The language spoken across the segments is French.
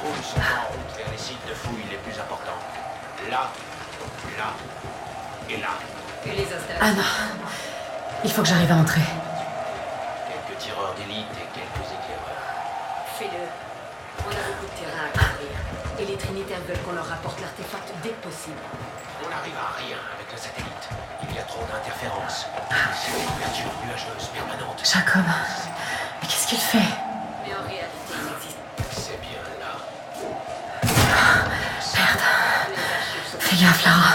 patrouilles sont en route vers les sites de fouilles les plus importants. Là, là et là. Et les installations? Anna, il faut que j'arrive à entrer. Quelques tireurs d'élite et quelques éclaireurs. Fais-le. On a beaucoup de terrain à couvrir. Et les Trinitaires veulent qu'on leur rapporte l'artefact dès que possible. On n'arrive à rien avec le satellite. Il y a trop d'interférences. C'est une couverture nuageuse permanente. Jacob, mais qu'est-ce qu'il fait? Mais en réalité, il existe. C'est bien là. Merde. Les archives sont... Fais gaffe, Lara.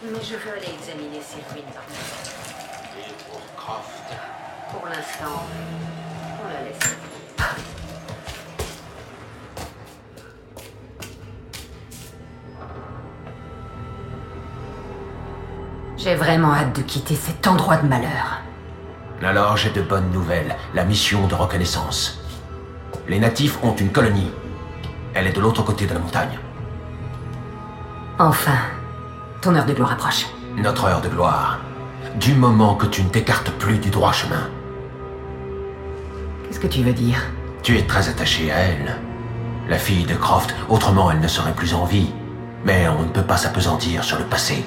Mais je veux aller examiner ces ruines par moi. Et pour Croft. Pour l'instant, on la laisse. J'ai vraiment hâte de quitter cet endroit de malheur. Alors j'ai de bonnes nouvelles. La mission de reconnaissance. Les natifs ont une colonie. Elle est de l'autre côté de la montagne. Enfin, ton heure de gloire approche. Notre heure de gloire. Du moment que tu ne t'écartes plus du droit chemin. Qu'est-ce que tu veux dire? Tu es très attaché à elle. La fille de Croft, autrement elle ne serait plus en vie. Mais on ne peut pas s'appesantir sur le passé.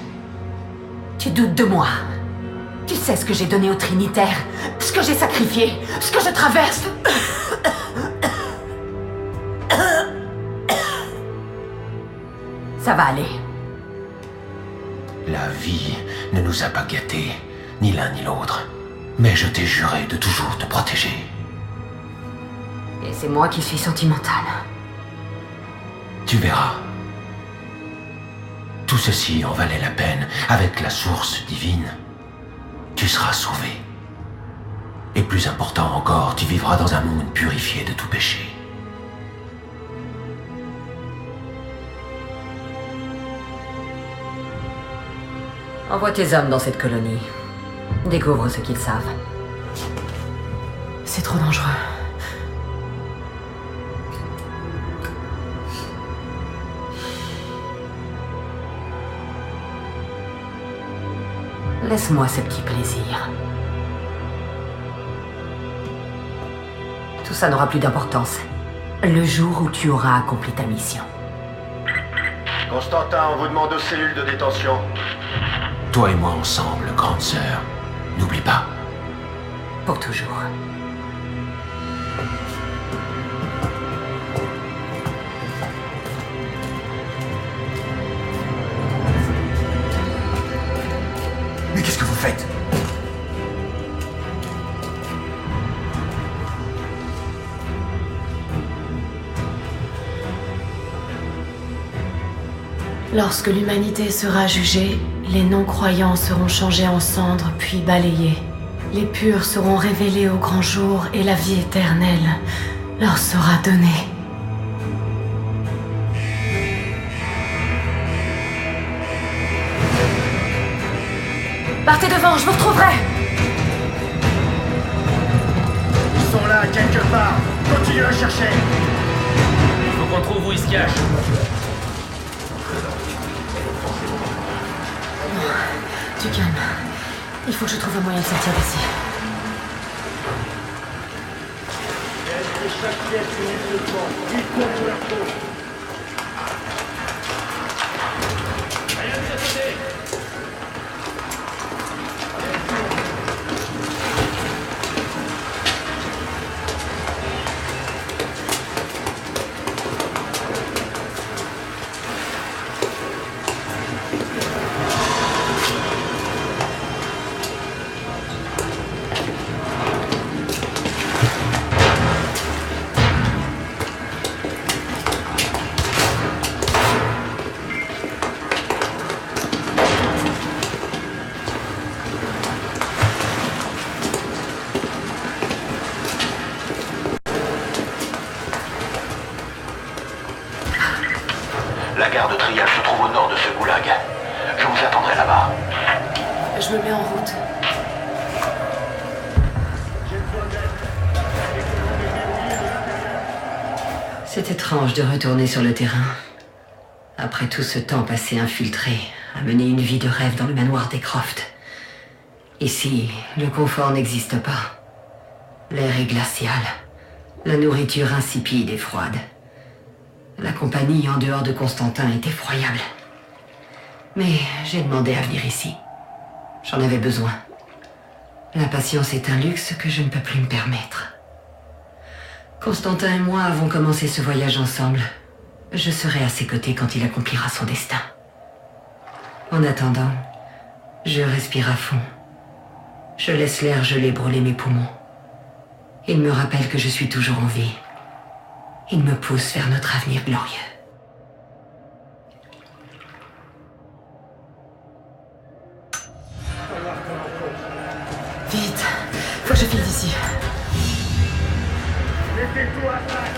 Tu doutes de moi. Tu sais ce que j'ai donné aux Trinitaires, ce que j'ai sacrifié, ce que je traverse. Ça va aller. La vie ne nous a pas gâtés, ni l'un ni l'autre. Mais je t'ai juré de toujours te protéger. Et c'est moi qui suis sentimentale. Tu verras. Tout ceci en valait la peine. Avec la source divine, tu seras sauvé. Et plus important encore, tu vivras dans un monde purifié de tout péché. Envoie tes hommes dans cette colonie. Découvre ce qu'ils savent. C'est trop dangereux. Laisse-moi ce petit plaisir. Tout ça n'aura plus d'importance. Le jour où tu auras accompli ta mission. Constantin, on vous demande aux cellules de détention. Toi et moi ensemble, grande sœur. N'oublie pas. Pour toujours. Mais qu'est-ce que vous faites? Lorsque l'humanité sera jugée, les non-croyants seront changés en cendres puis balayés. Les purs seront révélés au grand jour et la vie éternelle leur sera donnée. Partez devant, je vous retrouverai! Ils sont là, quelque part. Continuez à chercher. Il faut qu'on trouve où ils se cachent. Du calme. Il faut que je trouve un moyen de sortir d'ici. Chaque pièce une de temps. Ils courent leur peau. Rien de ce côté. La gare de triage se trouve au nord de ce goulag. Je vous attendrai là-bas. Je me mets en route. C'est étrange de retourner sur le terrain. Après tout ce temps passé infiltré, à mener une vie de rêve dans le manoir des Croft. Ici, le confort n'existe pas. L'air est glacial. La nourriture insipide et froide. La compagnie en dehors de Constantin est effroyable. Mais j'ai demandé à venir ici. J'en avais besoin. L'impatience est un luxe que je ne peux plus me permettre. Constantin et moi avons commencé ce voyage ensemble. Je serai à ses côtés quand il accomplira son destin. En attendant, je respire à fond. Je laisse l'air gelé brûler mes poumons. Il me rappelle que je suis toujours en vie. Il me pousse vers notre avenir glorieux. Vite, faut que je file d'ici. Mettez-vous à terre.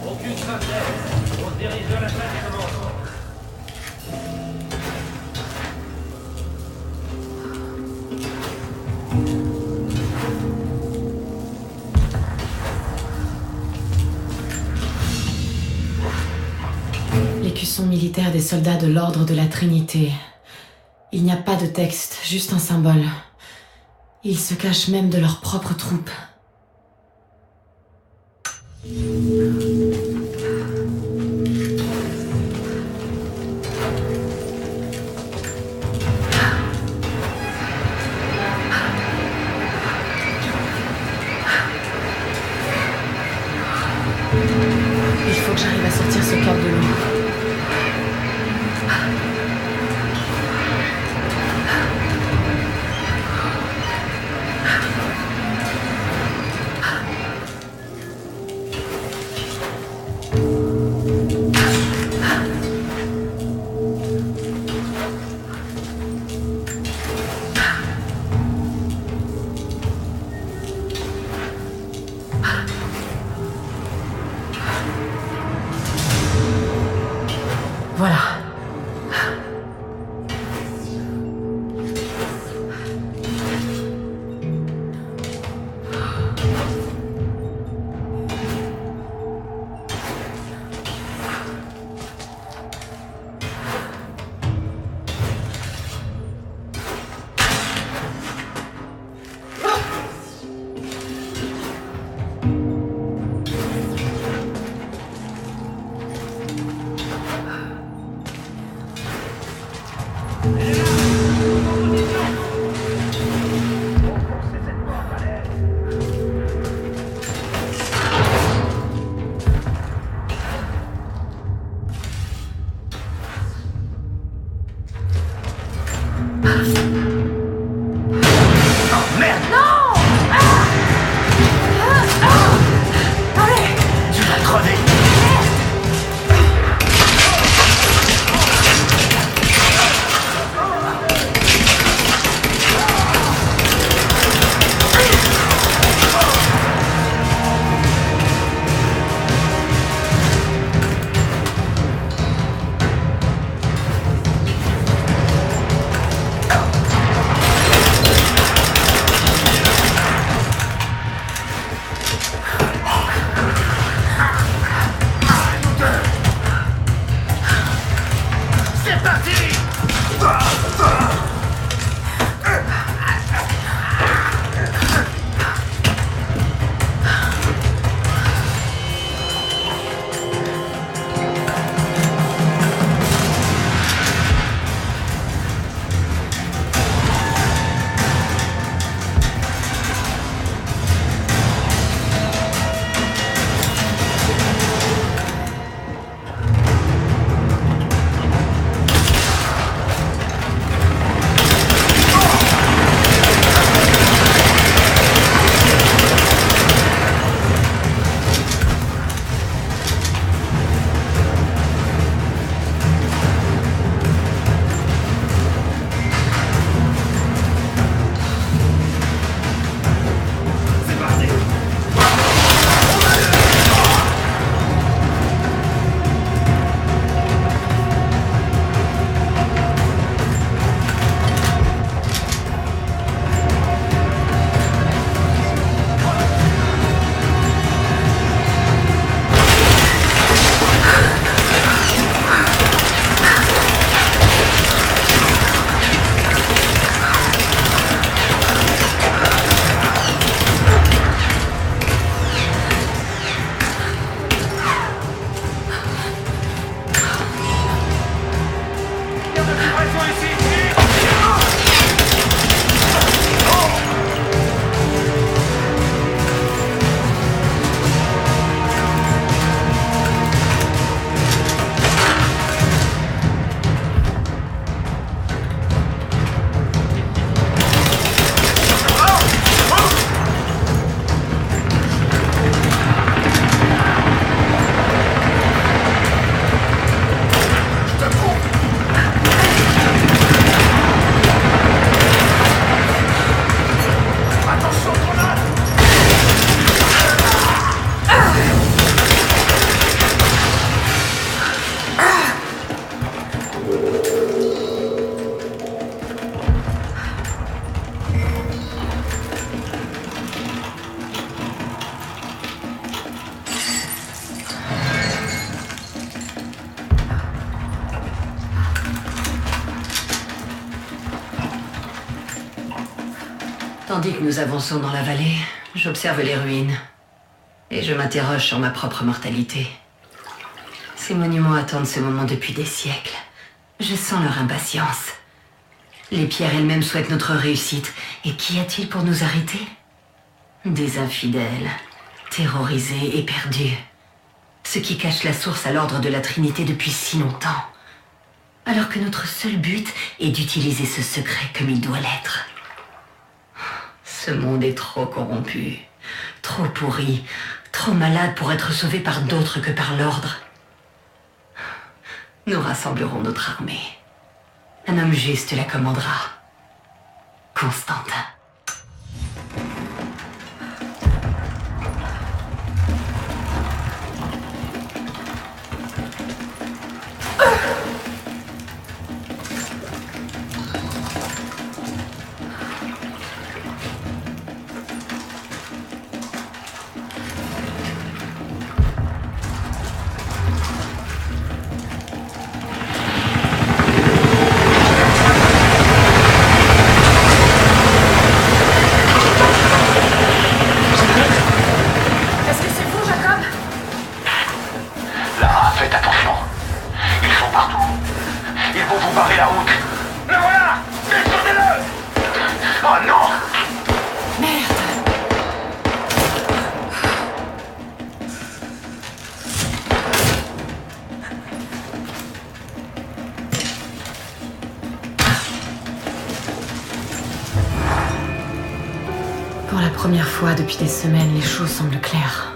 Aucune synthèse. On se dirige vers la salle des commencements. L'écusson militaire des soldats de l'Ordre de la Trinité. Il n'y a pas de texte, juste un symbole. Ils se cachent même de leurs propres troupes. Il faut que j'arrive à sortir ce corps de l'eau. Voilà. Tandis que nous avançons dans la vallée, j'observe les ruines. Et je m'interroge sur ma propre mortalité. Ces monuments attendent ce moment depuis des siècles. Je sens leur impatience. Les pierres elles-mêmes souhaitent notre réussite. Et qu'y a-t-il pour nous arrêter? Des infidèles, terrorisés et perdus. Ceux qui cachent la source à l'ordre de la Trinité depuis si longtemps. Alors que notre seul but est d'utiliser ce secret comme il doit l'être. Ce monde est trop corrompu, trop pourri, trop malade pour être sauvé par d'autres que par l'ordre. Nous rassemblerons notre armée. Un homme juste la commandera. Constantin. Pour la première fois depuis des semaines, les choses semblent claires.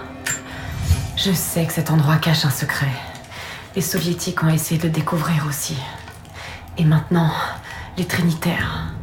Je sais que cet endroit cache un secret. Les soviétiques ont essayé de le découvrir aussi. Et maintenant, les Trinitaires.